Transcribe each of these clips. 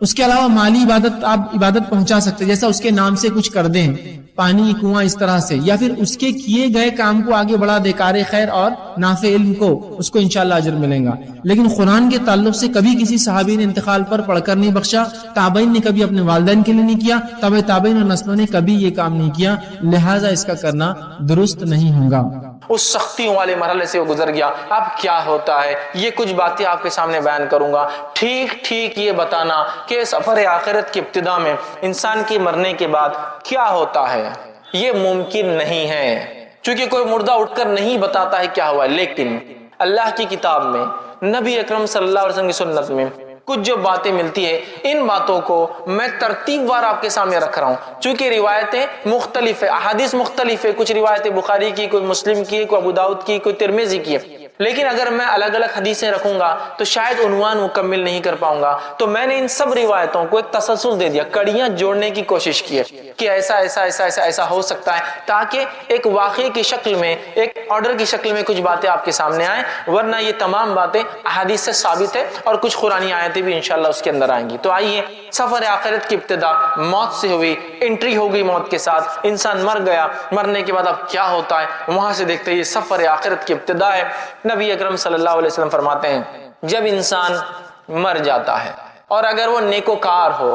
اس کے علاوہ مالی عبادت آپ عبادت پہنچا سکتے، جیسا اس کے نام سے کچھ کر دیں، پانی کنواں اس طرح سے، یا پھر اس کے کیے گئے کام کو آگے بڑھا دے، کار خیر اور نافع علم کو، اس کو انشاءاللہ اجر ملے گا۔ لیکن قرآن کے تعلق سے کبھی کسی صحابی نے انتقال پر پڑھ کر نہیں بخشا، تابعین نے کبھی اپنے والدین کے لیے نہیں کیا، تبع تابعین اور نسلوں نے کبھی یہ کام نہیں کیا، لہٰذا اس کا کرنا درست نہیں ہوگا۔ اس سختیوں والے مرحلے سے وہ گزر گیا، اب کیا ہوتا ہے یہ کچھ باتیں آپ کے سامنے بیان کروں گا۔ ٹھیک یہ بتانا کہ سفر آخرت کی ابتدا میں انسان کے مرنے کے بعد کیا ہوتا ہے یہ ممکن نہیں ہے، چونکہ کوئی مردہ اٹھ کر نہیں بتاتا ہے کیا ہوا ہے۔ لیکن اللہ کی کتاب میں، نبی اکرم صلی اللہ علیہ وسلم کی سنت میں کچھ جو باتیں ملتی ہے، ان باتوں کو میں ترتیب وار آپ کے سامنے رکھ رہا ہوں، چونکہ روایتیں مختلف ہیں، احادیث مختلف ہے، کچھ روایتیں بخاری کی، کوئی مسلم کی، کوئی ابو داؤد کی، کوئی ترمذی کی ہے۔ لیکن اگر میں الگ الگ حدیثیں رکھوں گا تو شاید عنوان مکمل نہیں کر پاؤں گا، تو میں نے ان سب روایتوں کو ایک تسلسل دے دیا، کڑیاں جوڑنے کی کوشش کی ہے کہ ایسا ایسا ایسا ایسا ایسا ہو سکتا ہے، تاکہ ایک واقعے کی شکل میں، ایک آرڈر کی شکل میں کچھ باتیں آپ کے سامنے آئیں، ورنہ یہ تمام باتیں احادیث سے ثابت ہے اور کچھ قرآنی آیتیں بھی انشاءاللہ اس کے اندر آئیں گی۔ تو آئیے، سفر آخرت کی ابتدا موت سے ہوئی، انٹری ہو گئی موت کے ساتھ، انسان مر گیا، مرنے کے بعد اب کیا ہوتا ہے وہاں سے دیکھتے ہیں۔ یہ سفر آخرت کی ابتدا ہے۔ نبی اکرم صلی اللہ علیہ وسلم فرماتے ہیں جب انسان مر جاتا ہے اور اگر وہ نیکوکار ہو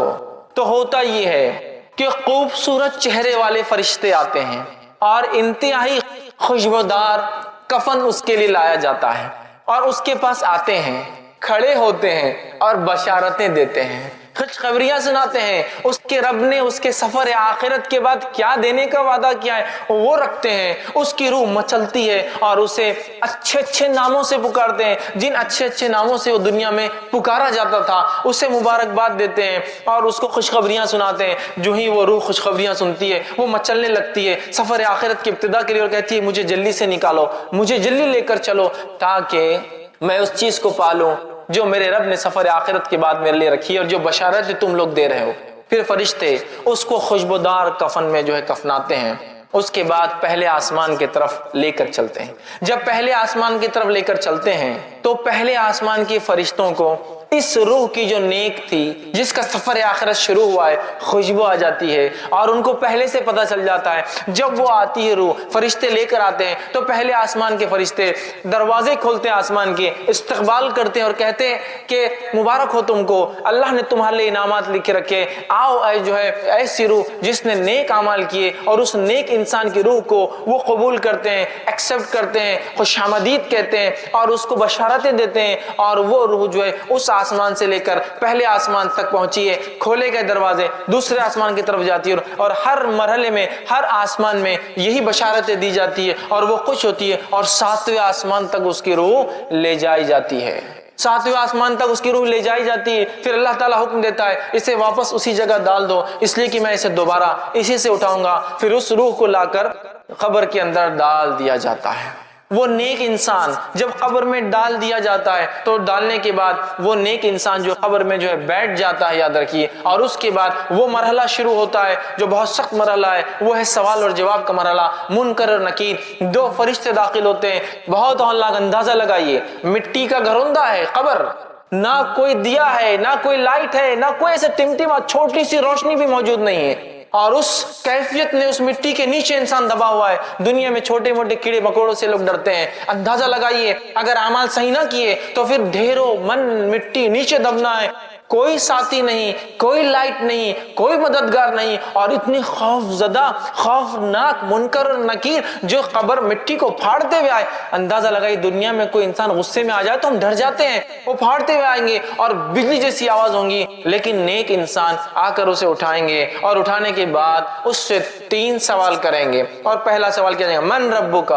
تو ہوتا یہ ہے کہ خوبصورت چہرے والے فرشتے آتے ہیں اور انتہائی خوشبودار کفن اس کے لیے لایا جاتا ہے، اور اس کے پاس آتے ہیں، کھڑے ہوتے ہیں اور بشارتیں دیتے ہیں، خوشخبریاں سناتے ہیں۔ اس کے رب نے اس کے سفر آخرت کے بعد کیا دینے کا وعدہ کیا ہے وہ رکھتے ہیں۔ اس کی روح مچلتی ہے اور اسے اچھے اچھے ناموں سے پکارتے ہیں، جن اچھے اچھے ناموں سے وہ دنیا میں پکارا جاتا تھا اسے مبارکباد دیتے ہیں اور اس کو خوشخبریاں سناتے ہیں۔ جو ہی وہ روح خوشخبریاں سنتی ہے وہ مچلنے لگتی ہے سفر آخرت کی ابتدا کے لیے، اور کہتی ہے مجھے جلدی سے نکالو، مجھے جلدی لے کر چلو، تاکہ میں اس چیز کو پالوں جو میرے رب نے سفر آخرت کے بعد میرے لیے رکھی ہے اور جو بشارت تم لوگ دے رہے ہو۔ پھر فرشتے اس کو خوشبودار کفن میں جو ہے کفناتے ہیں، اس کے بعد پہلے آسمان کی طرف لے کر چلتے ہیں۔ جب پہلے آسمان کی طرف لے کر چلتے ہیں تو پہلے آسمان کے فرشتوں کو اس روح کی جو نیک تھی، جس کا سفر آخرت شروع ہوا ہے، خوشبو آ جاتی ہے، اور ان کو پہلے سے پتہ چل جاتا ہے جب وہ آتی ہے روح، فرشتے لے کر آتے ہیں تو پہلے آسمان کے فرشتے دروازے کھولتے ہیں، آسمان کے استقبال کرتے ہیں اور کہتے ہیں کہ مبارک ہو تم کو، اللہ نے تمہارے لیے انعامات لکھ رکھے، آؤ اے جو ہے ایسی روح جس نے نیک اعمال کیے، اور اس نیک انسان کی روح کو وہ قبول کرتے ہیں، ایکسپٹ کرتے ہیں، خوش آمدید کہتے ہیں اور اس کو بشارتیں دیتے ہیں، اور وہ روح جو ہے اس آسمان سے لے کر پہلے آسمان تک پہنچی ہے، کھولے گئے دروازے دوسرے آسمان کی طرف جاتی ہے، اور ہر مرحلے میں ہر آسمان میں یہی بشارتیں دی جاتی ہے اور وہ خوش ہوتی ہے، اور 7ویں آسمان تک اس کی روح لے جائی جاتی ہے، 7ویں آسمان تک اس کی روح لے جائی جاتی ہے۔ پھر اللہ تعالیٰ حکم دیتا ہے اسے واپس اسی جگہ ڈال دو، اس لیے کہ میں اسے دوبارہ اسی سے اٹھاؤں گا۔ پھر اس روح کو لا کر قبر کے اندر ڈال دیا جاتا ہے۔ وہ نیک انسان جب قبر میں ڈال دیا جاتا ہے تو ڈالنے کے بعد وہ نیک انسان جو قبر میں جو ہے بیٹھ جاتا ہے، یاد رکھیے، اور اس کے بعد وہ مرحلہ شروع ہوتا ہے جو بہت سخت مرحلہ ہے، وہ ہے سوال اور جواب کا مرحلہ۔ منکر اور نکیر 2 فرشتے داخل ہوتے ہیں۔ بہت اندازہ لگائیے، مٹی کا گھروندہ ہے قبر، نہ کوئی دیا ہے، نہ کوئی لائٹ ہے، نہ کوئی ایسے ٹمٹما چھوٹی سی روشنی بھی موجود نہیں ہے، اور اس کیفیت میں اس مٹی کے نیچے انسان دبا ہوا ہے۔ دنیا میں چھوٹے موٹے کیڑے مکوڑوں سے لوگ ڈرتے ہیں، اندازہ لگائیے اگر اعمال صحیح نہ کیے تو پھر ڈھیروں من مٹی نیچے دبنا ہے، کوئی ساتھی نہیں، کوئی لائٹ نہیں، کوئی مددگار نہیں، اور اتنی خوف زدہ خوفناک منکر اور نکیر جو قبر مٹی کو پھاڑتے ہوئے آئے۔ اندازہ لگائیے دنیا میں کوئی انسان غصے میں آ جائے تو ہم ڈر جاتے ہیں، وہ پھاڑتے ہوئے آئیں گے اور بجلی جیسی آواز ہوں گی، لیکن نیک انسان آ کر اسے اٹھائیں گے، اور اٹھانے کے بعد اس سے 3 سوال کریں گے، اور پہلا سوال کیا جائے گا، من ربک،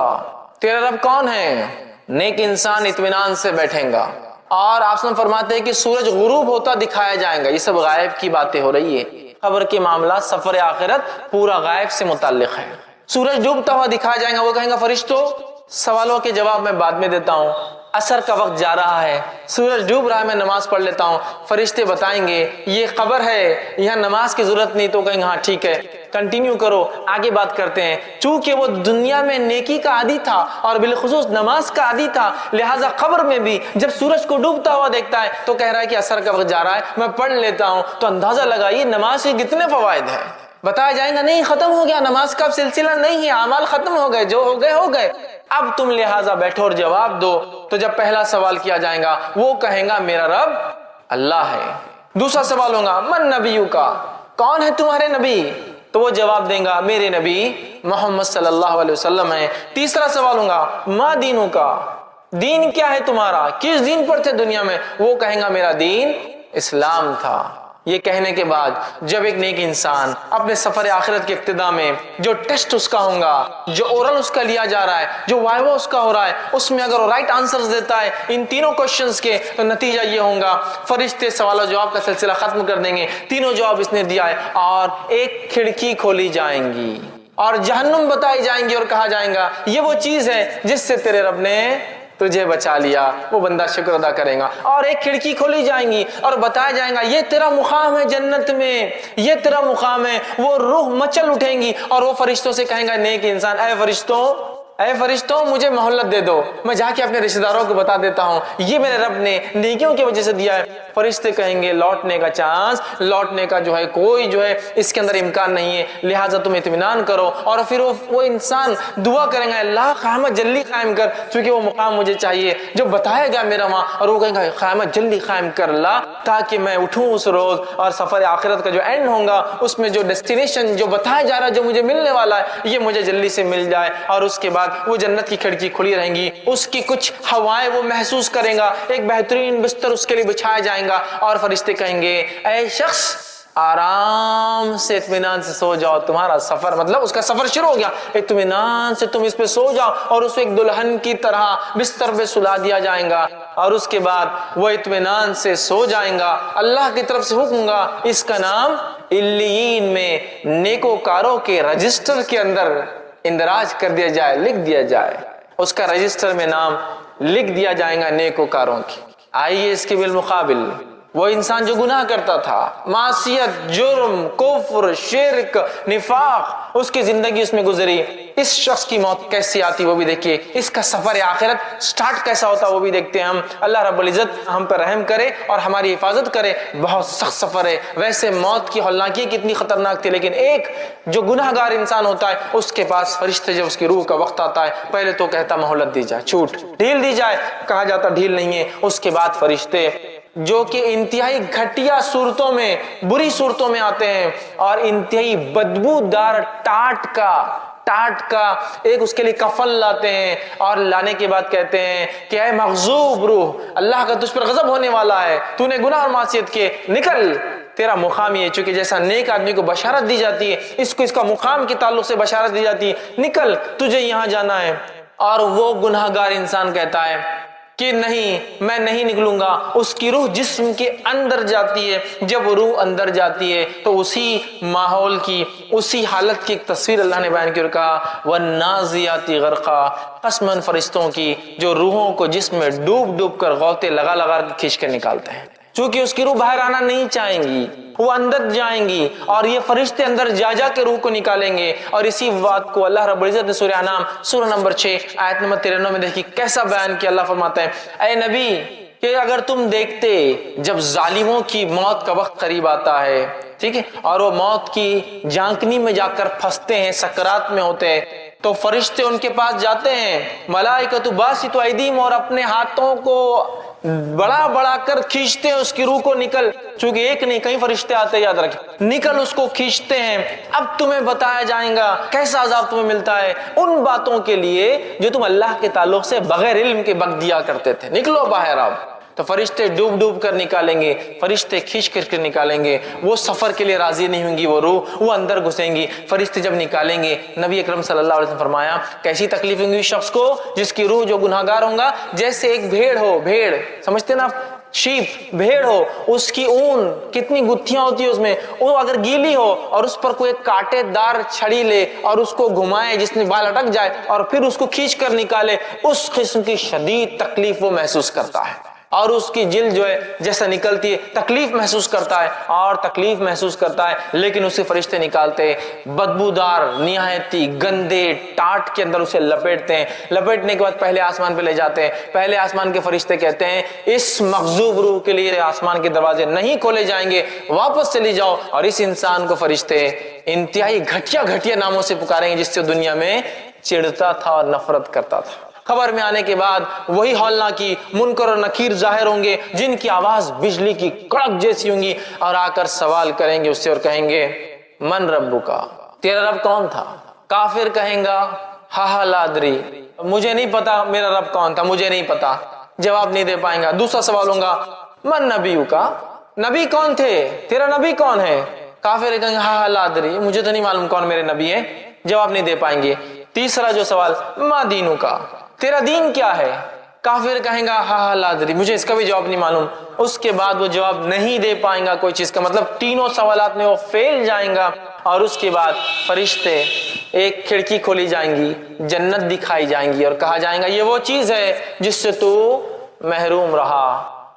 تیرا رب کون ہے؟ نیک انسان اطمینان سے بیٹھیں گا، اور آپ نے فرماتے ہیں کہ سورج غروب ہوتا دکھایا جائے گا۔ یہ سب غائب کی باتیں ہو رہی ہے، قبر کے معاملات سفر آخرت پورا غائب سے متعلق ہے۔ سورج ڈوبتا ہوا دکھایا جائے گا، وہ کہیں گا فرشتوں سوالوں کے جواب میں بعد میں دیتا ہوں، عصر کا وقت جا رہا ہے، سورج ڈوب رہا ہے، میں نماز پڑھ لیتا ہوں۔ فرشتے بتائیں گے یہ قبر ہے، یہاں نماز کی ضرورت نہیں، تو کہیں گے ہاں ٹھیک ہے، کنٹینیو کرو، آگے بات کرتے ہیں۔ چونکہ وہ دنیا میں نیکی کا عادی تھا اور بالخصوص نماز کا عادی تھا، لہٰذا قبر میں بھی جب سورج کو ڈوبتا ہوا دیکھتا ہے تو کہہ رہا ہے کہ عصر کا وقت جا رہا ہے، میں پڑھ لیتا ہوں۔ تو اندازہ لگائیے نماز کے کتنے فوائد ہیں۔ بتایا جائے گا نہیں ختم ہو گیا، نماز کا سلسلہ نہیں ہے، اعمال ختم ہو گئے، جو ہو گئے ہو گئے، اب تم لہٰذا بیٹھو اور جواب دو۔ تو جب پہلا سوال کیا جائے گا وہ کہے گا میرا رب اللہ ہے۔ دوسرا سوال ہوگا من نبیو کا، کون ہے تمہارے نبی؟ تو وہ جواب دیں گا میرے نبی محمد صلی اللہ علیہ وسلم ہے۔ تیسرا سوال ہوگا ما دینو کا، دین کیا ہے تمہارا، کس دین پر تھے دنیا میں؟ وہ کہیں گا میرا دین اسلام تھا۔ یہ کہنے کے بعد جب ایک نیک انسان اپنے سفر آخرت کے ابتدا میں جو ٹیسٹ اس کا ہوگا، جو اورل اس کا لیا جا رہا ہے، جو وائوا اس کا ہو رہا ہے، اس میں اگر وہ رائٹ آنسرز دیتا ہے ان تینوں کوشچنز کے، تو نتیجہ یہ ہوگا فرشتے سوال و جواب کا سلسلہ ختم کر دیں گے، تینوں جواب اس نے دیا ہے، اور ایک کھڑکی کھولی جائیں گی اور جہنم بتائی جائیں گی اور کہا جائے گا یہ وہ چیز ہے جس سے تیرے رب نے تجھے بچا لیا۔ وہ بندہ شکر ادا کرے گا، اور ایک کھڑکی کھولی جائیں گی اور بتایا جائے گا یہ تیرا مقام ہے جنت میں، یہ تیرا مقام ہے۔ وہ روح مچل اٹھیں گی اور وہ فرشتوں سے کہیں گا نیک انسان اے فرشتوں مجھے مہلت دے دو، میں جا کے اپنے رشتہ داروں کو بتا دیتا ہوں یہ میرے رب نے نیکیوں کی وجہ سے دیا ہے۔ فرشتے کہیں گے لوٹنے کا چانس، لوٹنے کا جو ہے کوئی جو ہے اس کے اندر امکان نہیں ہے، لہٰذا تم اطمینان کرو۔ اور پھر وہ انسان دعا کریں گا اللہ قیامت جلدی قائم کر، چونکہ وہ مقام مجھے چاہیے جو بتایا گیا میرا وہاں، اور وہ کہیں گا قیامت جلدی قائم کر اللہ تاکہ میں اٹھوں اس روز، اور سفر آخرت کا جو اینڈ ہوگا اس میں جو ڈیسٹینیشن جو بتایا جا رہا ہے جو مجھے ملنے والا ہے یہ مجھے جلدی سے مل جائے۔ اور اس کے بعد وہ جنت کی کھڑکی کھلی رہیں گی، اس کی کچھ ہوائیں وہ محسوس کریں گا، ایک بہترین بستر اس کے لیے بچھایا جائیں گا، اور فرشتے کہیں گے اے شخص آرام سے اطمینان سے سو جاؤ، تمہارا سفر مطلب اس کا سفر شروع ہو گیا، اطمینان سے تم اس پہ سو جاؤ، اور اس کو ایک دلہن کی طرح بستر پہ سلا دیا جائے گا، اور اس کے بعد وہ اطمینان سے سو جائیں گا۔ اللہ کی طرف سے حکم گا اس کا نام علیین میں نیکوکاروں کے رجسٹر کے اندر اندراج کر دیا جائے، لکھ دیا جائے، اس کا رجسٹر میں نام لکھ دیا جائے گا نیکوکاروں کی۔ آئیے اس کے بالمقابل وہ انسان جو گناہ کرتا تھا، معصیت، جرم، کفر، شرک، نفاق، اس کی زندگی اس میں گزری، اس شخص کی موت کیسی آتی وہ بھی دیکھیے، اس کا سفر آخرت سٹارٹ کیسا ہوتا وہ بھی دیکھتے ہیں ہم۔ اللہ رب العزت ہم پر رحم کرے اور ہماری حفاظت کرے۔ بہت سخت سفر ہے، ویسے موت کی ہولناکی کتنی خطرناک تھی، لیکن ایک جو گناہ گار انسان ہوتا ہے اس کے پاس فرشتے جب اس کی روح کا وقت آتا ہے پہلے تو کہتا مہلت دی جائے، چھوٹ ڈھیل دی جائے، کہا جاتا ڈھیل نہیں ہے۔ اس کے بعد فرشتے جو کہ انتہائی گھٹیا صورتوں میں، بری صورتوں میں آتے ہیں، اور انتہائی بدبودار ٹاٹ کا ایک اس کے لیے کفن لاتے ہیں، اور لانے کے بعد کہتے ہیں کہ اے مغضوب روح، اللہ کا تجھ پر غضب ہونے والا ہے، تو نے گناہ اور معصیت کے، نکل، تیرا مقام یہ، چونکہ جیسا نیک آدمی کو بشارت دی جاتی ہے اس کو اس کا مقام کے تعلق سے بشارت دی جاتی ہے، نکل تجھے یہاں جانا ہے۔ اور وہ گناہ گار انسان کہتا ہے کہ نہیں میں نہیں نکلوں گا۔ اس کی روح جسم کے اندر جاتی ہے، جب روح اندر جاتی ہے تو اسی ماحول کی، اسی حالت کی ایک تصویر اللہ نے بیان کی اور کہا وَالنَّازِعَاتِ غَرْقًا، قسماً فرشتوں کی جو روحوں کو جسم میں ڈوب کر غوطے لگا کے کھینچ کر نکالتے ہیں، چونکہ اس کی روح باہر آنا نہیں چاہیں گی، وہ اندر جائیں گی، اور یہ فرشتے اندر جا کے روح کو نکالیں گے۔ اور اسی بات کو اللہ رب العزت نے سورہ انعام سورہ نمبر 6 آیت نمبر 93 میں دیکھیے کیسا بیان کیا۔ اللہ فرماتا ہے اے نبی کہ اگر تم دیکھتے جب ظالموں کی موت کا وقت قریب آتا ہے، ٹھیک ہے، اور وہ موت کی جھانکنی میں جا کر پھنستے ہیں، سکرات میں ہوتے ہیں، تو فرشتے ان کے پاس جاتے ہیں، ملائکۃ باسط ایدیہم، اور اپنے ہاتھوں کو بڑا کر کھینچتے ہیں اس کی روح کو، نکل، چونکہ ایک نہیں کئی فرشتے آتے ہیں، یاد رکھیں، نکل، اس کو کھینچتے ہیں۔ اب تمہیں بتایا جائے گا کیسا عذاب تمہیں ملتا ہے ان باتوں کے لیے جو تم اللہ کے تعلق سے بغیر علم کے بک دیا کرتے تھے، نکلو باہر اب۔ تو فرشتے ڈوب کر نکالیں گے، فرشتے کھینچ کر نکالیں گے، وہ سفر کے لیے راضی نہیں ہوں گی، وہ روح وہ اندر گھسیں گی۔ فرشتے جب نکالیں گے، نبی اکرم صلی اللہ علیہ وسلم فرمایا کیسی تکلیف ہوں گی اس شخص کو جس کی روح جو گناہ گار ہوگا، جیسے ایک بھیڑ ہو، بھیڑ سمجھتے نا شیپ، بھیڑ ہو، اس کی اون کتنی گتھیاں ہوتی ہے اس میں، وہ اگر گیلی ہو اور اس پر کوئی کانٹے دار چھڑی لے اور اس کو گھمائے جس میں بال اٹک جائے اور پھر اس کو کھینچ کر نکالے، اس قسم کی شدید تکلیف وہ محسوس کرتا ہے۔ اور اس کی جلد جو ہے جیسا نکلتی ہے تکلیف محسوس کرتا ہے اور تکلیف محسوس کرتا ہے، لیکن اسے فرشتے نکالتے بدبودار نہایتی گندے ٹاٹ کے اندر اسے لپیٹتے ہیں، لپیٹنے کے بعد پہلے آسمان پہ لے جاتے ہیں۔ پہلے آسمان کے فرشتے کہتے ہیں اس مغضوب روح کے لیے آسمان کے دروازے نہیں کھولے جائیں گے، واپس چلی جاؤ، اور اس انسان کو فرشتے انتہائی گھٹیا گھٹیا ناموں سے پکاریں گے جس سے دنیا میں چڑھتا تھا اور نفرت کرتا تھا۔ خبر میں آنے کے بعد وہی ہولناکی منکر اور نکیر ظاہر ہوں گے جن کی آواز بجلی کی کڑک جیسی ہوں گی، اور آ کر سوال کریں گے اس سے اور کہیں گے من ربکا، تیرا رب کون تھا؟ کافر کہیں گا ہا لا ادری، مجھے نہیں پتا میرا رب کون تھا، مجھے نہیں پتا، جواب نہیں دے پائیں گا۔ دوسرا سوال ہوگا من نبیکا، نبی کون تھے، تیرا نبی کون ہے؟ کافر کہیں گے ہا لا ادری، مجھے تو نہیں معلوم کون میرے نبی ہے، جواب نہیں دے پائیں گے۔ تیسرا جو سوال ما دینکا، تیرا دین کیا ہے؟ کافر کہیں گا ہا لا ادری، مجھے اس کا بھی جواب نہیں معلوم۔ اس کے بعد وہ جواب نہیں دے پائیں گا کوئی چیز کا، مطلب تینوں سوالات میں وہ فیل جائیں گا۔ اور اس کے بعد فرشتے ایک کھڑکی کھولی جائیں گی، جنت دکھائی جائیں گی اور کہا جائیں گا یہ وہ چیز ہے جس سے تو محروم رہا،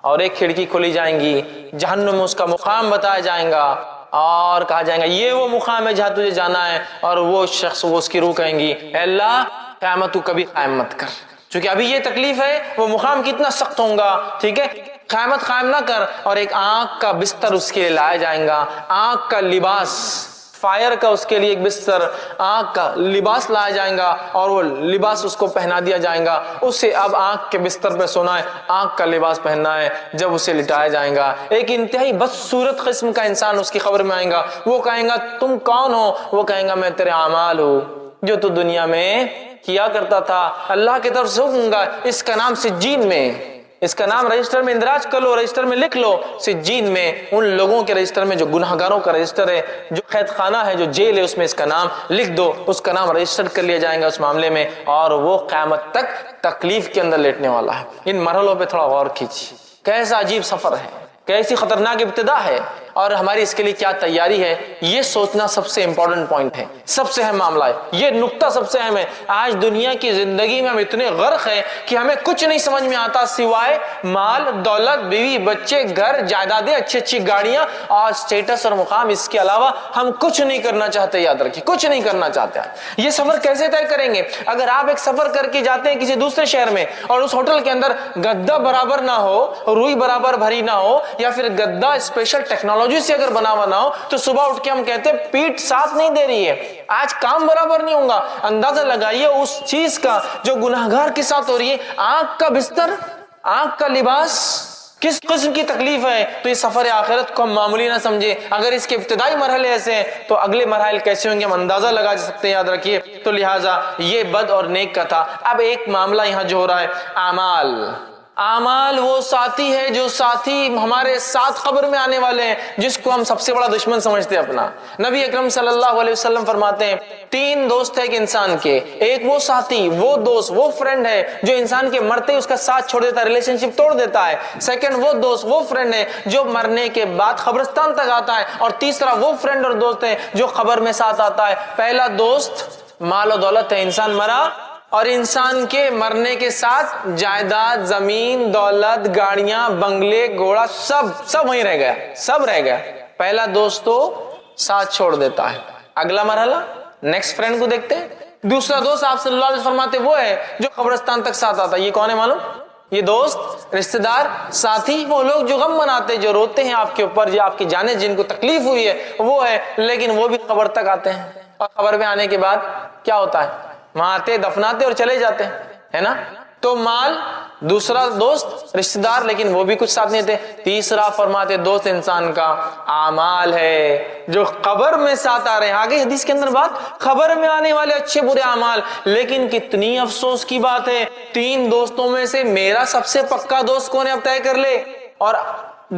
اور ایک کھڑکی کھولی جائیں گی، جہنم میں اس کا مقام بتایا جائیں گا اور کہا جائے گا یہ وہ مقام ہے جہاں تجھے جانا ہے، اور وہ شخص وہ اس کی روح کہیں گی اے اللہ قیامت تو کبھی قائم مت کر، چونکہ ابھی یہ تکلیف ہے، وہ مقام کتنا سخت ہوگا، ٹھیک ہے، قیامت قائم نہ کر۔ اور ایک آنکھ کا بستر اس کے لیے لایا جائیں گا، آنکھ کا لباس، فائر کا اس کے لیے ایک بستر، آنکھ کا لباس لایا جائیں گا، اور وہ لباس اس کو پہنا دیا جائیں گا، اسے اب آنکھ کے بستر پہ سونا ہے، آنکھ کا لباس پہننا ہے۔ جب اسے لٹایا جائیں گا ایک انتہائی بدصورت قسم کا انسان اس کی خبر میں آئے گا، وہ کہیں گا تم کون ہو؟ وہ کہیں گا میں تیرے اعمال ہوں جو تو دنیا میں کیا کرتا تھا، اللہ کی طرف سے حکم گا اس کا نام سجین میں، اس کا نام رجسٹر میں اندراج کر لو، رجسٹر میں لکھ لو، سجین میں ان لوگوں کے رجسٹر میں جو گناہگاروں کا رجسٹر ہے، جو قید خانہ ہے، جو جیل ہے، اس میں اس کا نام لکھ دو، اس کا نام رجسٹر کر لیا جائے گا اس معاملے میں، اور وہ قیامت تک تکلیف کے اندر لیٹنے والا ہے۔ ان مرحلوں پہ تھوڑا غور کیجیے، کیسا عجیب سفر ہے، کیسی خطرناک ابتدا ہے، اور ہماری اس کے لیے کیا تیاری ہے، یہ سوچنا سب سے امپورٹنٹ پوائنٹ ہے، سب سے اہم معاملہ ہے، یہ نقطہ سب سے اہم ہے۔ آج دنیا کی زندگی میں ہم اتنے غرق ہیں کہ ہمیں کچھ نہیں سمجھ میں آتا سوائے مال دولت، بیوی بچے، گھر جائیدادیں، اچھی اچھی گاڑیاں اور اسٹیٹس اور مقام، اس کے علاوہ ہم کچھ نہیں کرنا چاہتے، یاد رکھیے کچھ نہیں کرنا چاہتے۔ یہ سفر کیسے طے کریں گے؟ اگر آپ ایک سفر کر کے جاتے ہیں کسی دوسرے شہر میں اور اس ہوٹل کے اندر گدا برابر نہ ہو، روئی برابر بھری نہ ہو، یا پھر گدا اسپیشل ٹیکنالوجی سے اگر بنا ہوا نہ ہو، تو صبح اٹھ کے ہم کہتے ہیں پیٹ ساتھ نہیں دے رہی ہے، آج کام برابر نہیں ہوگا۔ اندازہ لگائیے اس چیز کا جو گناہگار کے ساتھ ہو رہی ہے، آنکھ کا بستر، آنکھ کا لباس، کس قسم کی تکلیف ہے۔ تو یہ سفر آخرت کو ہم معمولی نہ سمجھے، اگر اس کے ابتدائی مرحلے ایسے ہیں تو اگلے مراحل کیسے ہوں گے ہم اندازہ لگا سکتے ہیں، یاد رکھیے۔ تو لہٰذا یہ بد اور نیک کا تھا۔ اب ایک معاملہ یہاں جو ہو رہا ہے، اعمال، اعمال وہ ساتھی ہے جو ساتھی ہمارے ساتھ قبر میں آنے والے ہیں، جس کو ہم سب سے بڑا دشمن سمجھتے ہیں اپنا۔ نبی اکرم صلی اللہ علیہ وسلم فرماتے ہیں تین دوست ہے ایک انسان کے، ایک وہ ساتھی، وہ دوست، وہ فرینڈ ہے جو انسان کے مرتے اس کا ساتھ چھوڑ دیتا ہے، ریلیشن شپ توڑ دیتا ہے۔ سیکنڈ وہ دوست، وہ فرینڈ ہے جو مرنے کے بعد قبرستان تک آتا ہے، اور تیسرا وہ فرینڈ اور دوست ہے جو قبر میں ساتھ آتا ہے۔ پہلا دوست مال و دولت ہے، انسان مرا اور انسان کے مرنے کے ساتھ جائیداد، زمین، دولت، گاڑیاں، بنگلے، گھوڑا، سب وہیں رہ گیا، سب رہ گیا۔ پہلا دوست تو ساتھ چھوڑ دیتا ہے۔ اگلا مرحلہ نیکسٹ فرینڈ کو دیکھتے ہیں۔ دوسرا دوست آپ صلی اللہ علیہ وسلم فرماتے وہ ہے جو قبرستان تک ساتھ آتا ہے۔ یہ کون ہے معلوم؟ یہ دوست، رشتہ دار، ساتھی، وہ لوگ جو غم مناتے، جو روتے ہیں آپ کے اوپر، جو آپ کی جانیں جن کو تکلیف ہوئی ہے وہ ہے، لیکن وہ بھی قبر تک آتے ہیں، اور قبر میں آنے کے بعد کیا ہوتا ہے؟ وہاں آتے، دفناتے اور چلے جاتے ہیں، ہے نا؟ تو مال، دوسرا دوست رشتہ دار، لیکن وہ بھی کچھ ساتھ نہیں تھے۔ تیسرا فرماتے دوست انسان کا اعمال ہے جو قبر میں ساتھ آ رہے ہیں۔ آگے حدیث کے اندر بات، قبر میں آنے والے اچھے برے اعمال، لیکن کتنی افسوس کی بات ہے، تین دوستوں میں سے میرا سب سے پکا دوست کون ہے اب طے کر لے۔ اور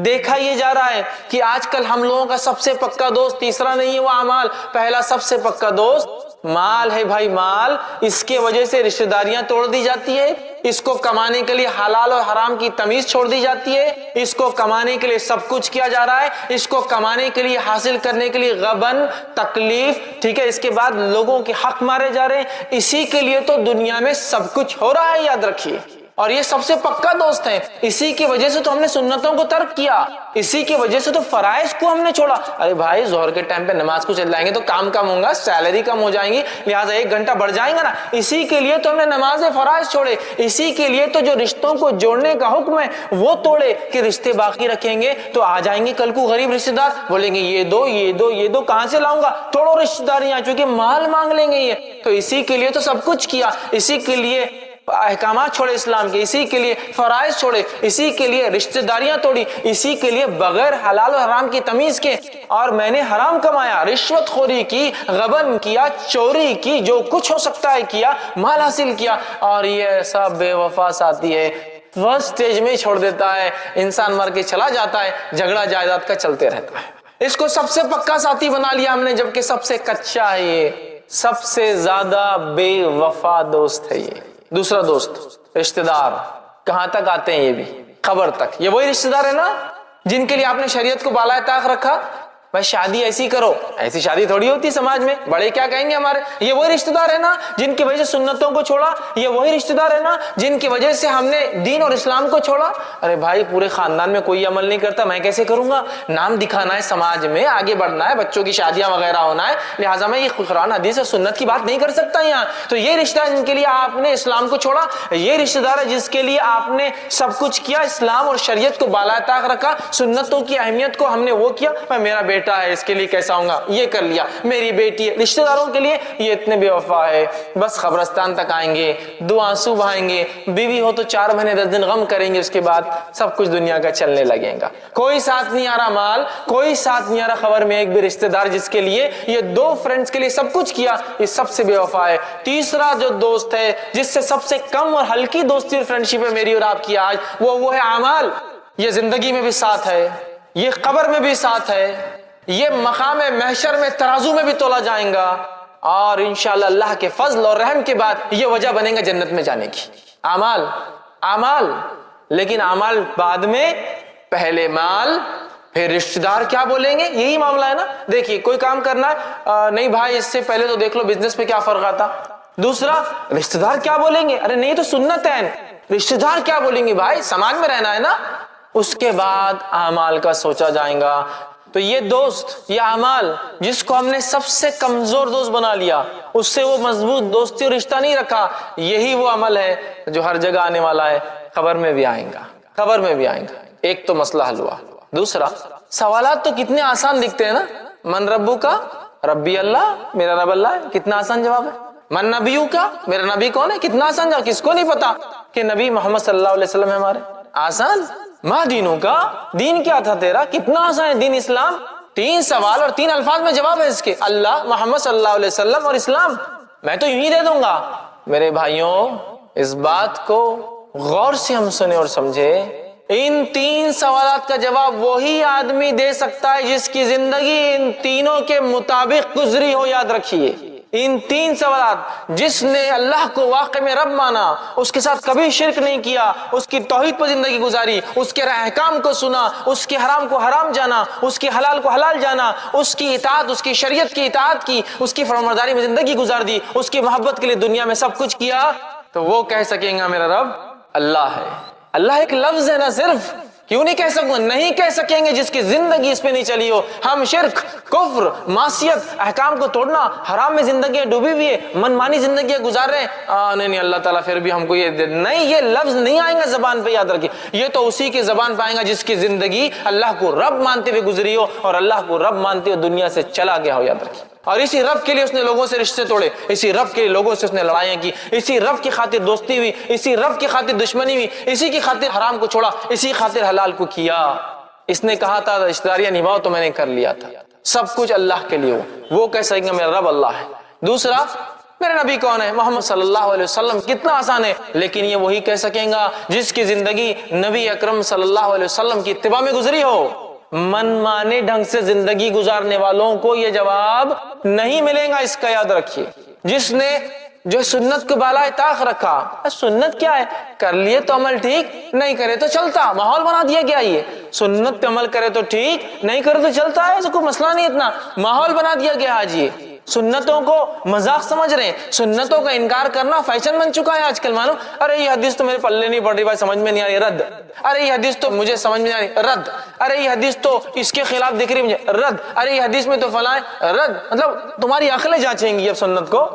دیکھا یہ جا رہا ہے کہ آج کل ہم لوگوں کا سب سے پکا دوست تیسرا نہیں ہے وہ اعمال، پہلا سب سے پکا دوست مال ہے۔ بھائی مال، اس کے وجہ سے رشتہ داریاں توڑ دی جاتی ہے، اس کو کمانے کے لیے حلال اور حرام کی تمیز چھوڑ دی جاتی ہے، اس کو کمانے کے لیے سب کچھ کیا جا رہا ہے، اس کو کمانے کے لیے، حاصل کرنے کے لیے غبن، تکلیف، ٹھیک ہے، اس کے بعد لوگوں کے حق مارے جا رہے ہیں، اسی کے لیے تو دنیا میں سب کچھ ہو رہا ہے، یاد رکھیے۔ اور یہ سب سے پکا دوست ہے. اسی کی وجہ سے تو ہم نے سنتوں کو ترک کیا, اسی کی وجہ سے تو فرائض کو ہم نے چھوڑا. ارے بھائی ظہر کے ٹائم پہ نماز کو چل جائیں گے تو کام کم ہوگا, سیلری کم ہو جائیں گی, لہٰذا 1 گھنٹہ بڑھ جائیں گا نا. اسی کے لیے تو ہم نے نماز فرائض چھوڑے, اسی کے لیے تو جو رشتوں کو جوڑنے کا حکم ہے وہ توڑے کہ رشتے باقی رکھیں گے تو آ جائیں گے کل کو غریب رشتے دار, بولیں گے یہ دو یہ دو یہ دو, کہاں سے لاؤں گا, توڑو رشتے داریاں, چونکہ مال مانگ لیں گے یہ. تو اسی کے لیے تو سب کچھ کیا, اسی کے لیے احکامات چھوڑے اسلام کے, اسی کے لیے فرائض چھوڑے, اسی کے لیے رشتہ داریاں توڑی, اسی کے لیے بغیر حلال و حرام کی تمیز کے. اور میں نے حرام کمایا, رشوت خوری کی, غبن کیا, چوری کی, جو کچھ ہو سکتا ہے کیا, مال حاصل کیا. اور یہ ایسا بے وفا ساتھی ہے, فرسٹ سٹیج میں چھوڑ دیتا ہے, انسان مر کے چلا جاتا ہے, جھگڑا جائیداد کا چلتے رہتا ہے. اس کو سب سے پکا ساتھی بنا لیا ہم نے, جبکہ سب سے کچا ہے یہ, سب سے زیادہ بے وفا دوست ہے یہ. دوسرا دوست رشتہ دار, کہاں تک آتے ہیں یہ بھی, قبر تک. یہ وہی رشتہ دار ہے نا جن کے لیے آپ نے شریعت کو بالائے طاق رکھا, بھائی شادی ایسی کرو, ایسی شادی تھوڑی ہوتی سماج میں, بڑے کیا کہیں گے ہمارے. یہ وہی رشتہ دار ہے نا جن کی وجہ سے سنتوں کو چھوڑا, یہ وہی رشتہ دار ہے نا جن کی وجہ سے ہم نے دین اور اسلام کو چھوڑا. ارے بھائی پورے خاندان میں کوئی عمل نہیں کرتا, میں کیسے کروں گا؟ نام دکھانا ہے سماج میں, آگے بڑھنا ہے, بچوں کی شادیاں وغیرہ ہونا ہے, لہٰذا میں یہ قرآن حدیث اور سنت کی بات نہیں کر سکتا یہاں. تو یہ رشتہ ہے جن کے لیے آپ نے اسلام کو چھوڑا, یہ رشتہ دار ہے جس کے لیے آپ نے سب کچھ کیا, اسلام اور شریعت کو بالائے طاق رکھا, سنتوں کی اہمیت کو ہم نے وہ کیا. میرا بیٹا ہے اس کے لیے کیسا ہوں گا, یہ کر لیا, میری بیٹی ہے. رشتہ داروں کے لیے یہ اتنے بے وفا ہے, بس قبرستان تک آئیں گے, 2 آنسو بہائیں گے, بیوی ہو تو 4 مہینے 10 دن غم کریں گے, اس کے بعد سب کچھ دنیا کا چلنے لگے گا. کوئی ساتھ نہیں آ رہا مال, کوئی ساتھ نہیں آ رہا خبر میں, ایک بھی رشتہ دار جس کے لیے یہ 2 فرینڈز کے لیے سب کچھ کیا, یہ سب سے بے وفا ہے. تیسرا جو دوست ہے جس سے سب سے کم اور ہلکی دوستی اور فرینڈشپ ہے میری اور آپ کی آج, وہ ہے اعمال. یہ زندگی میں بھی ساتھ ہے, یہ قبر میں بھی ساتھ ہے, یہ مقام محشر میں ترازو میں بھی تولا جائیں گا, اور انشاءاللہ اللہ کے فضل اور رحم کے بعد یہ وجہ بنے گا جنت میں جانے کی. اعمال, اعمال, لیکن اعمال بعد میں, پہلے مال پھر رشتہ دار کیا بولیں گے, یہی معاملہ ہے نا. دیکھیے کوئی کام کرنا ہے, نہیں بھائی اس سے پہلے تو دیکھ لو بزنس پہ کیا فرق آتا. دوسرا رشتہ دار کیا بولیں گے, ارے نہیں تو سنت ہے, رشتہ دار کیا بولیں گے, بھائی سماج میں رہنا ہے نا. اس کے بعد اعمال کا سوچا جائیں گا. تو یہ دوست, یہ اعمال جس کو ہم نے سب سے کمزور دوست بنا لیا, اس سے وہ مضبوط دوستی اور رشتہ نہیں رکھا, یہی وہ عمل ہے جو ہر جگہ آنے والا ہے, خبر میں بھی آئیں گا, خبر میں بھی آئیں گا. ایک تو مسئلہ حل ہوا. دوسرا, سوالات تو کتنے آسان دکھتے ہیں نا, من ربو کا, ربی اللہ, میرا رب اللہ ہے, کتنا آسان جواب ہے. من نبیو کا, میرا نبی کون ہے, کتنا آسان جواب. کس کو نہیں پتا کہ نبی محمد صلی اللہ علیہ وسلم ہے ہمارے, آسان. ماں دینوں کا, دین کیا تھا تیرا, کتنا آسان ہے دین اسلام. 3 سوال اور 3 الفاظ میں جواب ہے اس کے, اللہ, محمد صلی اللہ علیہ وسلم اور اسلام. میں تو یوں ہی دے دوں گا. میرے بھائیوں, اس بات کو غور سے ہم سنیں اور سمجھے. ان 3 سوالات کا جواب وہی آدمی دے سکتا ہے جس کی زندگی ان تینوں کے مطابق گزری ہو. یاد رکھیے, ان 3 سوالات, جس نے اللہ کو واقع میں رب مانا, اس کے ساتھ کبھی شرک نہیں کیا, اس کی توحید پر زندگی گزاری, اس کے احکام کو سنا, اس کے حرام کو حرام جانا, اس کے حلال کو حلال جانا, اس کی اطاعت, اس کی شریعت کی اطاعت کی, اس کی فرمانبرداری میں زندگی گزار دی, اس کی محبت کے لیے دنیا میں سب کچھ کیا, تو وہ کہہ سکیں گا میرا رب اللہ ہے. اللہ ایک لفظ ہے نا صرف, کیوں نہیں کہہ سکوں, نہیں کہہ سکیں گے جس کی زندگی اس پہ نہیں چلی ہو. ہم شرک, کفر, معصیت, احکام کو توڑنا, حرام میں زندگیاں ڈوبی ہوئی ہے, من مانی زندگیاں گزار رہے ہیں. نہیں اللہ تعالیٰ پھر بھی ہم کو یہ نہیں, یہ لفظ نہیں آئیں گا زبان پہ, یاد رکھیے. یہ تو اسی کی زبان پہ آئیں گا جس کی زندگی اللہ کو رب مانتے ہوئے گزری ہو, اور اللہ کو رب مانتے ہوئے دنیا سے چلا گیا ہو. یاد رکھیے. اور اسی رب کے لیے اس نے لوگوں سے رشتے توڑے, اسی رب کے لیے لوگوں سے اس نے لڑائیاں کی, اسی رب کی خاطر دوستی ہوئی, اسی رب کی خاطر دشمنی ہوئی, اسی کی خاطر حرام کو چھوڑا, اسی خاطر حلال کو کیا. اس نے کہا تھا رشتہ داریاں نبھاؤ, تو میں نے کر لیا تھا. سب کچھ اللہ کے لیے ہو, وہ کہہ سکیں گے میرا رب اللہ ہے. دوسرا, میرا نبی کون ہے, محمد صلی اللہ علیہ وسلم, کتنا آسان ہے. لیکن یہ وہی کہہ سکیں گا جس کی زندگی نبی اکرم صلی اللہ علیہ وسلم کی اتباع میں گزری ہو. من مانے ڈھنگ سے زندگی گزارنے والوں کو یہ جواب نہیں ملے گا, اس کا یاد رکھیے. جس نے جو سنت کو بالائے طاق رکھا, سنت کیا ہے, کر لیے تو عمل ٹھیک, نہیں کرے تو چلتا, ماحول بنا دیا گیا. یہ سنت پہ عمل کرے تو ٹھیک, نہیں کرے تو چلتا ہے, ایسا کوئی مسئلہ نہیں, اتنا ماحول بنا دیا گیا. آج یہ سنتوں کو مذاق سمجھ رہے ہیں. سنتوں کا انکار کرنا فیشن بن چکا ہے آج کل. معلوم, ارے یہ حدیث تو میرے پلے نہیں پڑ رہی بھائی, سمجھ میں نہیں آ رہی, رد. ارے یہ حدیث تو مجھے سمجھ میں نہیں آ رہی, رد. ارے یہ حدیث تو اس کے خلاف دکھ رہی مجھے, رد. ارے یہ حدیث میں تو فلاں, رد. مطلب تمہاری عقلیں جانچیں گی اب سنت کو.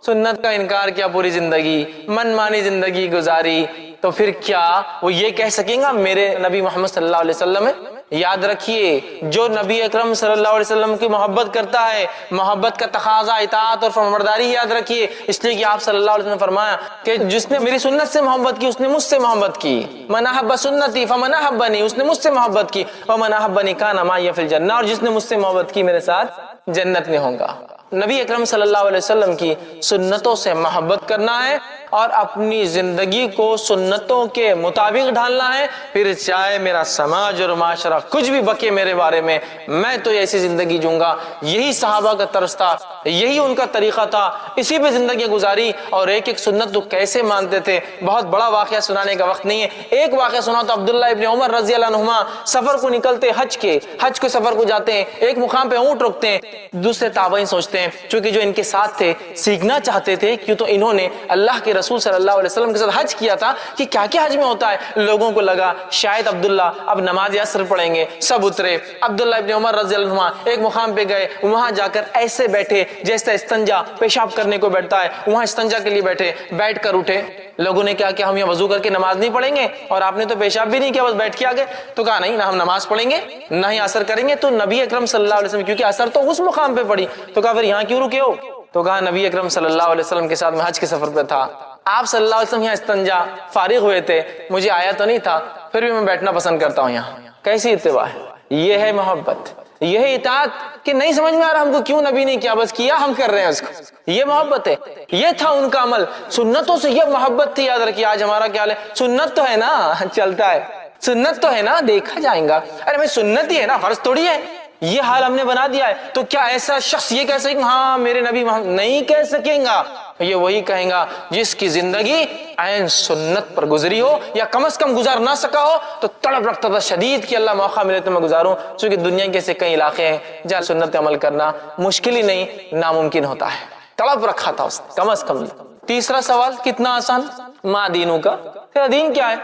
سنت کا انکار کیا, پوری زندگی من مانی زندگی گزاری, تو پھر کیا وہ یہ کہہ سکیں گا میرے نبی محمد صلی اللہ علیہ وسلم ہے؟ یاد رکھیے, جو نبی اکرم صلی اللہ علیہ وسلم کی محبت کرتا ہے, محبت کا تقاضا اطاعت اور فرمانبرداری یاد رکھیے. اس لیے کہ آپ صلی اللہ علیہ وسلم نے فرمایا کہ جس نے میری سنت سے محبت کی اس نے مجھ سے محبت کی. من احب سنتی فمن احبنی, اس نے مجھ سے محبت کی. ومن احبنی کان معی فی الجنہ, اور جس نے مجھ سے محبت کی میرے ساتھ جنت میں ہوگا. نبی اکرم صلی اللہ علیہ وسلم کی سنتوں سے محبت کرنا ہے اور اپنی زندگی کو سنتوں کے مطابق ڈھالنا ہے. پھر چاہے میرا سماج اور معاشرہ کچھ بھی بکے میرے بارے میں تو ایسی زندگی جوں گا. یہی صحابہ کا طرز تھا, یہی ان کا طریقہ تھا, اسی پہ زندگی گزاری. اور ایک ایک سنت تو کیسے مانتے تھے. بہت بڑا واقعہ سنانے کا وقت نہیں ہے, ایک واقعہ سنا تو عبداللہ ابن عمر رضی اللہ عنہما سفر کو نکلتے, حج کے سفر کو جاتے ہیں, ایک مقام پہ اونٹ روکتے ہیں. دوسرے تابعین سوچتے ہیں چونکہ جو ان کے ساتھ تھے سیکھنا چاہتے تھے, کیوں تو انہوں نے اللہ کے رسول صلی اللہ علیہ وسلم کے ساتھ حج کیا تھا, کہ کیا کیا حج میں ہوتا ہے. لوگوں کو لگا شاید عبداللہ اب نماز عصر پڑھیں گے. سب اترے. عبداللہ ابن عمر رضی اللہ عنہ ایک مقام پہ گئے, وہاں جا کر ایسے بیٹھے جیسے استنجا پیشاب کرنے کو بیٹھتا ہے, وہاں استنجا کے لیے بیٹھے. بیٹھ کر اٹھے. لوگوں نے کیا کہ ہم یہ وضو کر کے نماز نہیں پڑھیں گے, اور آپ نے تو پیشاب بھی نہیں کیا, بس بیٹھ کے آ گئے. تو کہا نہیں, نہ ہم نماز پڑھیں گے نہ ہی عصر کریں گے. تو نبی اکرم صلی اللہ علیہ وسلم, کیونکہ عصر تو اس مقام پہ پڑھی, تو کہا پھر یہاں کیوں رکے ہو؟ تو کہا نبی اکرم صلی اللہ علیہ وسلم کے ساتھ میں حج کے سفر پہ تھا, آپ صلی اللہ علیہ وسلم یہاں استنجا فارغ ہوئے تھے, مجھے آیا تو نہیں تھا, پھر بھی میں بیٹھنا پسند کرتا ہوں یہاں. کیسی اتباع ہے, یہ ہے محبت, یہ ہے اطاعت. کہ نہیں سمجھ میں آ رہا ہم کو کیوں نبی نے کیا, بس کیا ہم کر رہے ہیں اس کو, یہ محبت ہے. یہ تھا ان کا عمل. سنتوں سے یہ محبت تھی. یاد رکھیے آج ہمارا کیا ہے, سنت تو ہے نا, چلتا ہے, سنت تو ہے نا, دیکھا جائے گا. ارے میں سنت ہی ہے نا, فرض تھوڑی ہے. یہ حال ہم نے بنا دیا ہے. تو کیا ایسا شخص یہ کہہ سکے ہاں میرے نبی محمد؟ نہیں کہہ سکیں گا. یہ وہی کہیں گا جس کی زندگی عین سنت پر گزری ہو, یا کم از کم گزار نہ سکا ہو تو تڑپ رکھتا تھا شدید کہ اللہ موقع ملے تو میں گزاروں. چونکہ دنیا کے ایسے کئی علاقے ہیں جہاں سنت عمل کرنا مشکل ہی نہیں, ناممکن ہوتا ہے. تڑپ رکھا تھا اس کم از کم. تیسرا سوال کتنا آسان, ما دینوں کا, تیرا دین کیا ہے؟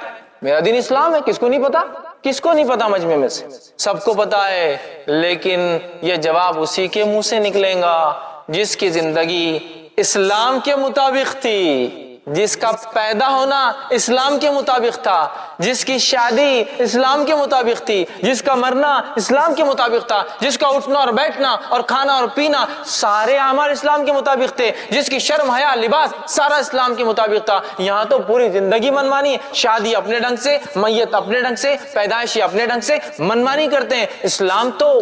میرا دین اسلام ہے. کس کو نہیں پتا, کس کو نہیں پتا مجمع میں سے؟ سب کو پتا ہے, لیکن یہ جواب اسی کے منہ سے نکلے گا جس کی زندگی اسلام کے مطابق تھی, جس کا پیدا ہونا اسلام کے مطابق تھا, جس کی شادی اسلام کے مطابق تھی, جس کا مرنا اسلام کے مطابق تھا, جس کا اٹھنا اور بیٹھنا اور کھانا اور پینا سارے اعمال اسلام کے مطابق تھے, جس کی شرم حیا لباس سارا اسلام کے مطابق تھا. یہاں تو پوری زندگی منمانی, شادی اپنے ڈھنگ سے, میت اپنے ڈھنگ سے, پیدائشی اپنے ڈھنگ سے منمانی کرتے ہیں. اسلام تو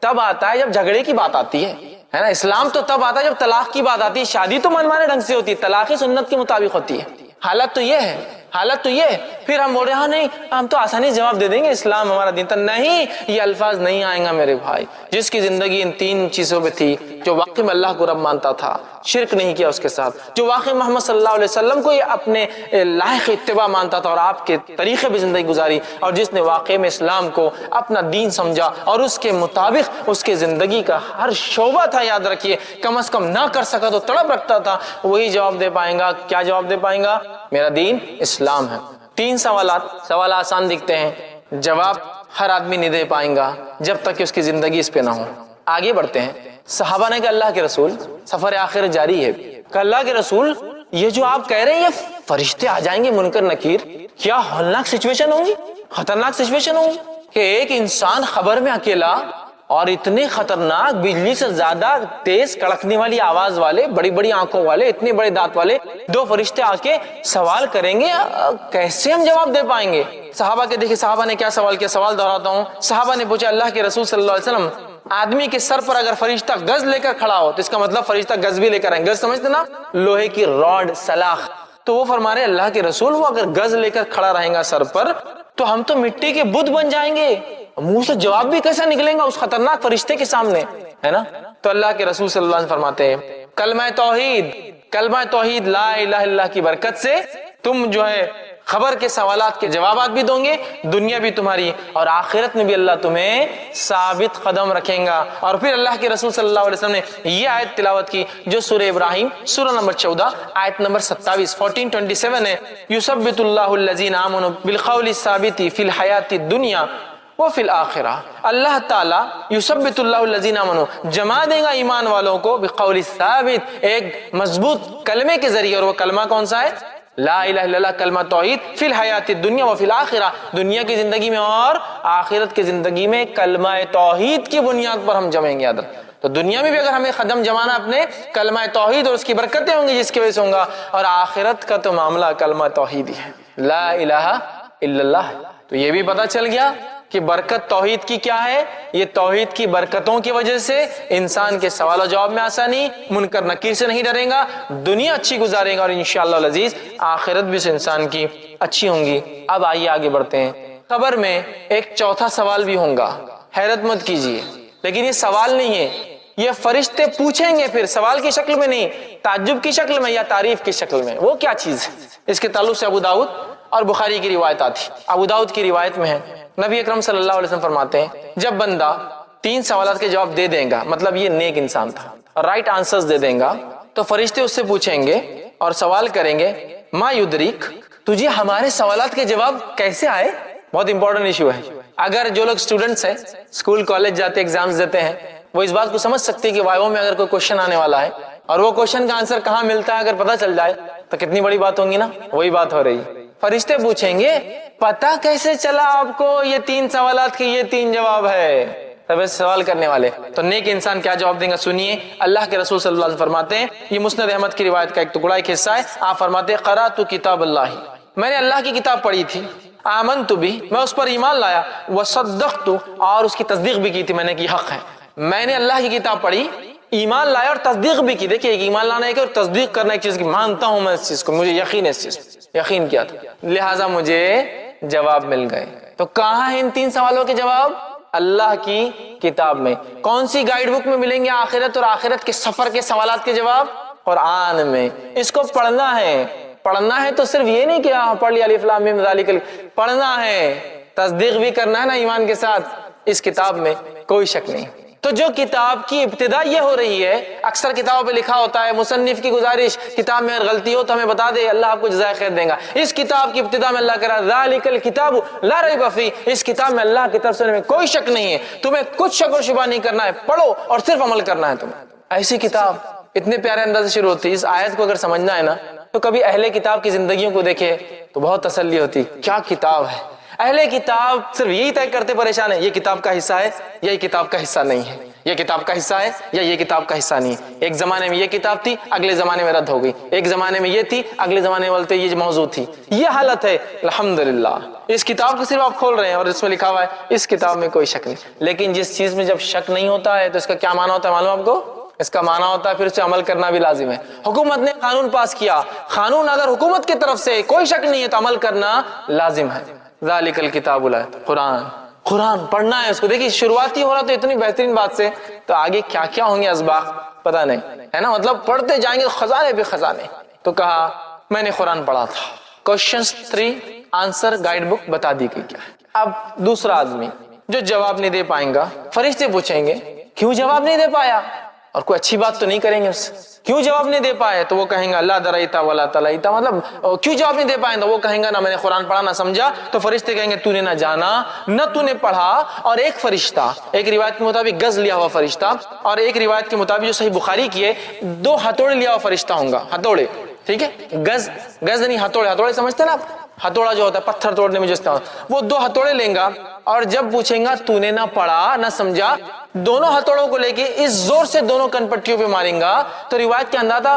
تب آتا ہے جب جھگڑے کی بات آتی ہے نا. اسلام تو تب آتا ہے جب طلاق کی بات آتی ہے. شادی تو منمانے ڈھنگ سے ہوتی ہے, طلاق سنت کے مطابق ہوتی ہے. حالت تو یہ ہے, حالت تو یہ ہے. پھر ہم بول رہے ہاں نہیں ہم تو آسانی جواب دے دیں گے اسلام ہمارا دین تھا. نہیں, یہ الفاظ نہیں آئیں گا میرے بھائی. جس کی زندگی ان تین چیزوں پہ تھی, جو واقعی میں اللہ کو رب مانتا تھا, شرک نہیں کیا اس کے ساتھ, جو واقعی محمد صلی اللہ علیہ وسلم کو یہ اپنے لائق اتباع مانتا تھا اور آپ کے طریقے پہ زندگی گزاری, اور جس نے واقعی میں اسلام کو اپنا دین سمجھا اور اس کے مطابق اس کے زندگی کا ہر شعبہ تھا. یاد رکھیے کم از کم نہ کر سکا تو تڑپ رکھتا تھا, وہی جواب دے پائیں گا. کیا جواب دے پائیں گا؟ میرا دین اسلام ہے. تین سوال آسان دکھتے ہیں, جواب ہر آدمی نہیں دے پائیں گا جب تک کہ اس کی زندگی اس پہ نہ ہو. آگے بڑھتے ہیں. صحابہ نے کہا اللہ کے رسول, سفر آخر جاری ہے, کہ اللہ کے رسول یہ جو آپ کہہ رہے ہیں یہ فرشتے آ جائیں گے منکر نکیر, کیا ہولناک سچویشن ہوں گی, خطرناک سچویشن ہوں گی کہ ایک انسان خبر میں اکیلا اور اتنے خطرناک بجلی سے زیادہ تیز کڑکنے والی آواز والے, بڑی بڑی آنکھوں والے, اتنے بڑے دانت والے دو فرشتے آ کے سوال کریں گے, کیسے ہم جواب دے پائیں گے؟ صحابہ کے دیکھیں صحابہ نے کیا سوال کیا, سوال دہراتا ہوں. صحابہ نے پوچھا اللہ کے رسول صلی اللہ علیہ وسلم, آدمی کے سر پر اگر فرشتہ گز لے کر کھڑا ہو تو اس کا مطلب فرشتہ گز بھی لے کر آئیں. گز سمجھتے نا, لوہے کی راڈ, سلاخ. تو وہ فرما رہے اللہ کے رسول وہ اگر گز لے کر کھڑا رہیں گا سر پر تو ہم تو مٹی کے بت بن جائیں گے, منہ سے جواب بھی کیسا نکلیں گا اس خطرناک فرشتے کے سامنے, ہے نا. تو اللہ کے رسول صلی اللہ علیہ وسلم فرماتے ہیں کلمہ توحید لا الہ الا اللہ کی برکت سے تم جو ہے خبر کے سوالات کے جوابات بھی دوں گے، دنیا بھی تمہاری اور آخرت میں بھی اللہ تمہیں ثابت قدم رکھیں گا۔ اور پھر اللہ کے رسول صلی اللہ علیہ وسلم نے یہ آیت تلاوت کی جو سورہ ابراہیم سورہ نمبر 14 آیت نمبر 27 1427 ہے، یثبت اللہ الذین آمنوا بالقول الثابت فی الحیات الدنیا وفی الآخرہ۔ اللہ تعالیٰ یثبت اللہ الذین آمنوا جما دے گا ایمان والوں کو بقول الثابت، ایک مضبوط کلمے کے ذریعے، اور وہ کلمہ کون سا ہے؟ لا الہ الا اللہ، کلمہ توحید، فی الحیات الدنیا وفی الآخرہ، دنیا کی زندگی میں اور آخرت کی زندگی میں کلمہ توحید کی بنیاد پر ہم جمیں گے۔ تو دنیا میں بھی اگر ہمیں قدم جمانا اپنے کلمہ توحید اور اس کی برکتیں ہوں گی جس کی وجہ سے ہوں گا، اور آخرت کا تو معاملہ کلمہ توحید ہی ہے، لا الہ الا اللہ۔ تو یہ بھی پتہ چل گیا کہ برکت توحید کی کیا ہے، یہ توحید کی برکتوں کی وجہ سے انسان کے سوال و جواب میں آسانی، منکر نکیر سے نہیں ڈرے گا، دنیا اچھی گزارے گا، اور انشاءاللہ العزیز آخرت بھی سے انسان کی اچھی ہوں گی۔ اب آئیے آگے بڑھتے ہیں۔ قبر میں ایک چوتھا سوال بھی ہوگا، حیرت مت کیجیے، لیکن یہ سوال نہیں ہے، یہ فرشتے پوچھیں گے، پھر سوال کی شکل میں نہیں، تعجب کی شکل میں یا تعریف کی شکل میں۔ وہ کیا چیز ہے؟ اس کے تعلق سے ابو داؤد اور بخاری کی روایت آتی۔ ابو داؤد کی روایت میں ہے، نبی اکرم صلی اللہ علیہ وسلم فرماتے ہیں جب بندہ 3 سوالات کے جواب دے دیں گا، مطلب یہ نیک انسان تھا، رائٹ آنسرز دے دیں گا، تو فرشتے اس سے پوچھیں گے اور سوال کریں گے ما یدریک، تجھے ہمارے سوالات کے جواب کیسے آئے؟ بہت امپورٹنٹ ایشو ہے۔ اگر جو لوگ اسٹوڈنٹس ہیں، اسکول کالج جاتے ایگزامز دیتے ہیں، وہ اس بات کو سمجھ سکتے ہیں کہ وائیو میں اگر کوئی کوشچن آنے والا ہے اور وہ کوشچن کا آنسر کہاں ملتا ہے اگر پتہ چل جائے تو کتنی بڑی بات ہوگی نا۔ وہی بات ہو رہی ہے، فرشتے پوچھیں گے پتہ کیسے چلا آپ کو یہ 3 سوالات کے یہ 3 جواب ہے؟ تب سوال کرنے والے تو نیک انسان کیا جواب دیں گا؟ سنیے، اللہ کے رسول صلی اللہ علیہ وسلم فرماتے ہیں، یہ مسند احمد کی روایت کا ایک ٹکڑا ایک حصہ ہے، آپ فرماتے ہیں قرأت کتاب اللہ، میں نے اللہ کی کتاب پڑھی تھی، آمنت بھی، میں اس پر ایمان لایا، وصدقت، اور اس کی تصدیق بھی کی تھی میں نے کہ حق ہے۔ میں نے اللہ کی کتاب پڑھی، ایمان لایا اور تصدیق بھی کی۔ دیکھیے ایک ایمان لانا ہے کہ اور تصدیق کرنا ایک چیز کی، مانتا ہوں میں اس چیز کو، مجھے یقین ہے اس چیز پر، یقین کیا تھا، لہٰذا مجھے جواب مل گئے۔ تو کہاں ہیں ان 3 سوالوں کے جواب؟ اللہ کی کتاب میں۔ کون سی گائیڈ بک میں ملیں گے آخرت اور آخرت کے سفر کے سوالات کے جواب؟ قرآن میں۔ اس کو پڑھنا ہے، پڑھنا ہے تو صرف یہ نہیں کہ پڑھ لیا الف لام میم ذالک، پڑھنا ہے، تصدیق بھی کرنا ہے نا ایمان کے ساتھ۔ اس کتاب میں کوئی شک نہیں۔ تو جو کتاب کی ابتدا یہ ہو رہی ہے، اکثر کتابوں پہ لکھا ہوتا ہے مصنف کی گزارش، کتاب میں اگر غلطی ہو تو ہمیں بتا دے، اللہ آپ کو جزائے خیر دے گا۔ اس کتاب کی ابتدا میں اللہ کہہ رہا ہے ذالک الکتاب لا ریب فیہ، اس کتاب میں اللہ کی طرف سے میں کوئی شک نہیں ہے، تمہیں کچھ شک و شبہ نہیں کرنا ہے، پڑھو اور صرف عمل کرنا ہے تمہیں۔ ایسی کتاب اتنے پیارے انداز سے شروع ہوتی ہے۔ اس آیت کو اگر سمجھنا ہے نا تو کبھی اہل کتاب کی زندگیوں کو دیکھے تو بہت تسلی ہوتی، کیا کتاب ہے۔ اہل کتاب صرف یہی طے کرتے پریشان ہیں، یہ کتاب کا حصہ ہے یا یہ کتاب کا حصہ نہیں ہے، یہ کتاب کا حصہ ہے یا یہ کتاب کا حصہ نہیں ہے۔ ایک زمانے میں یہ کتاب تھی، اگلے زمانے میں رد ہو گئی، ایک زمانے میں یہ تھی، اگلے زمانے میں بولتے یہ موضوع تھی۔ یہ حالت ہے۔ الحمدللہ اس کتاب کو صرف آپ کھول رہے ہیں اور اس میں لکھا ہوا ہے اس کتاب میں کوئی شک نہیں، لیکن جس چیز میں جب شک نہیں ہوتا ہے تو اس کا کیا معنی ہوتا ہے معلوم آپ کو؟ اس کا معنی ہوتا ہے پھر اسے عمل کرنا بھی لازم ہے۔ حکومت نے قانون پاس کیا، قانون اگر حکومت کی طرف سے کوئی شک نہیں ہے تو عمل کرنا لازم ہے۔ ذالک الکتاب لا، قرآن، قرآن پڑھنا ہے اس کو۔ دیکھیے شروعاتی ہو رہا تو اتنی بہترین بات سے، تو آگے کیا کیا ہوں گے اسباق پتہ نہیں ہے نا، مطلب پڑھتے جائیں گے خزانے پہ خزانے۔ تو کہا میں نے قرآن پڑھا تھا، کوشچنز 3 آنسر گائیڈ بک بتا دی گئی کیا ہے۔ اب دوسرا آدمی جو جواب نہیں دے پائیں گا، فرشتے پوچھیں گے کیوں جواب نہیں دے پایا، اور کوئی اچھی بات تو نہیں کریں گے اس سے، کیوں جواب نہیں دے پائے؟ تو وہ کہیں گا لا دریتا ولا تلیتا، مطلب کیوں جواب نہیں دے پائے؟ تو وہ کہیں گا نہ میں نے قرآن پڑھا نہ سمجھا۔ تو فرشتے کہیں گے تو نے نہ جانا نہ تو نے پڑھا۔ اور ایک فرشتہ، ایک روایت کے مطابق گز لیا ہوا فرشتہ، اور ایک روایت کے مطابق جو صحیح بخاری کی ہے 2 ہتھوڑے لیا ہوا فرشتہ ہوں گا، ہتھوڑے، ٹھیک ہے، گز نہیں ہتھوڑے، ہتھوڑے سمجھتے نا آپ، ہتھوڑا جو ہوتا ہے پتھر توڑنے میں جو استعمال، وہ 2 ہتھوڑے لیں گا، اور جب پوچھیں گا تو نے نہ پڑھا نہ سمجھا، دونوں ہتھوڑوں کو لے کے اس زور سے دونوں کن پٹیوں پہ ماریں گا تو روایت کے انداز تھا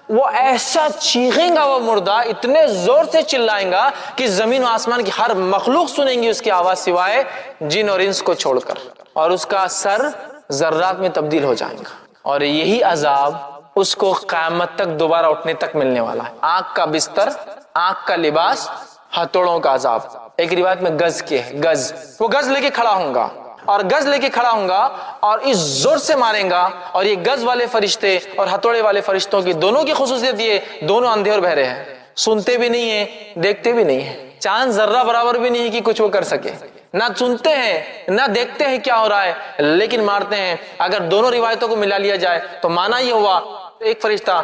وہ ایسا چیخیں گا وہ مردہ، اتنے زور سے چلائیں گا کہ زمین و آسمان کی ہر مخلوق سنیں گی اس کی آواز سوائے جن اور انس کو چھوڑ کر، اور اس کا سر ذرات میں تبدیل ہو جائے گا، اور یہی عذاب اس کو قیامت تک دوبارہ اٹھنے تک ملنے والا ہے۔ آنکھ کا بستر، آنکھ کا لباس، ہتھوڑوں کا عذاب۔ ایک روایت میں گز کے ہے، گز، وہ گز لے کے کھڑا ہوں گا، اور گز لے کے کھڑا ہوں گا اور اس زور سے ماریں گا، اور یہ گز والے فرشتے اور ہتھوڑے والے فرشتوں کی دونوں کی خصوصیت یہ دونوں اندھے اور بہرے ہیں، سنتے بھی نہیں ہیں دیکھتے بھی نہیں ہیں، چاند ذرہ برابر بھی نہیں ہے کہ کچھ وہ کر سکے، نہ سنتے ہیں نہ دیکھتے ہیں کیا ہو رہا ہے، لیکن مارتے ہیں۔ اگر دونوں روایتوں کو ملا لیا جائے تو معنی یہ ہوا ایک فرشتہ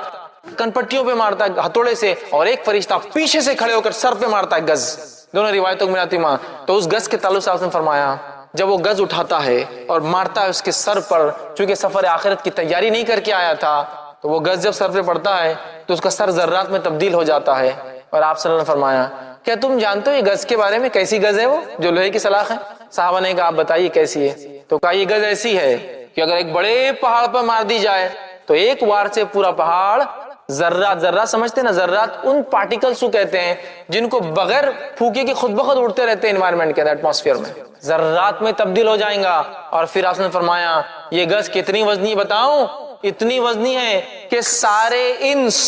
کن پٹیوں پہ مارتا ہے ہتھوڑے سے، اور ایک فرشتہ پیچھے سے کھڑے ہو کر سر پہ مارتا ہے گز، دونوں روایتوں کو ملاتی ماں۔ تو اس گز کے تعلق سے آپ نے فرمایا جب وہ گز اٹھاتا ہے اور مارتا ہے اس کے سر پر، چونکہ سفر آخرت کی تیاری نہیں کر کے آیا تھا، تو وہ گز جب سر پہ پڑتا ہے تو اس کا سر ذرات میں تبدیل ہو جاتا ہے۔ اور آپ صلی اللہ علیہ وسلم نے فرمایا کیا تم جانتے ہو یہ گز کے بارے میں کیسی گز ہے وہ جو لوہے کی سلاخ ہے؟ صحابہ نے کہا آپ بتائیے کیسی ہے؟ تو کہا یہ گز ایسی ہے کہ اگر ایک بڑے پہاڑ پر مار دی جائے تو ایک وار سے پورا پہاڑ ذرات، ذرات سمجھتے ہیں نا، ذرات ان پارٹیکلز کو کہتے ہیں جن کو بغیر پھونکے کے خود بخود اڑتے رہتے ہیں انوائرمنٹ کے اندر، ایٹماسفیئر میں، ذرات میں تبدیل ہو جائیں گا۔ اور پھر آپ نے فرمایا یہ گز کتنی وزنی بتاؤں؟ اتنی وزنی ہے کہ سارے انس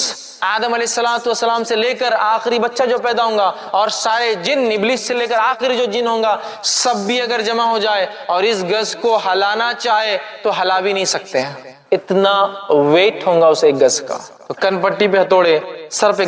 آدم علیہ السلام سے لے کر آخری بچہ جو پیدا ہوں گا، اور سارے جن ابلیس سے لے کر آخری جو جن ہوں گا، سب بھی اگر جمع ہو جائے اور اس گز کو ہلانا چاہے تو ہلا بھی نہیں سکتے ہیں، اتنا ویٹ ہوگا اس ایک گز کا۔ تو کن پٹی پہ ہتھوڑے، سر پہ